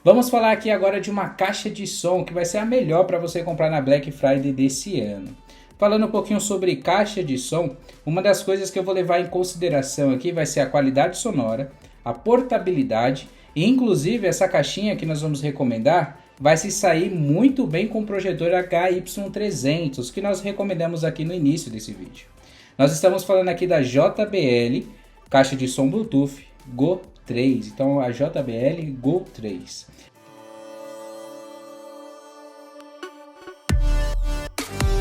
Vamos falar aqui agora de uma caixa de som que vai ser a melhor para você comprar na Black Friday desse ano. Falando um pouquinho sobre caixa de som, uma das coisas que eu vou levar em consideração aqui vai ser a qualidade sonora, a portabilidade e inclusive essa caixinha que nós vamos recomendar vai se sair muito bem com o projetor HY300 que nós recomendamos aqui no início desse vídeo. Nós estamos falando aqui da JBL, caixa de som Bluetooth Go 3, então a JBL Go 3.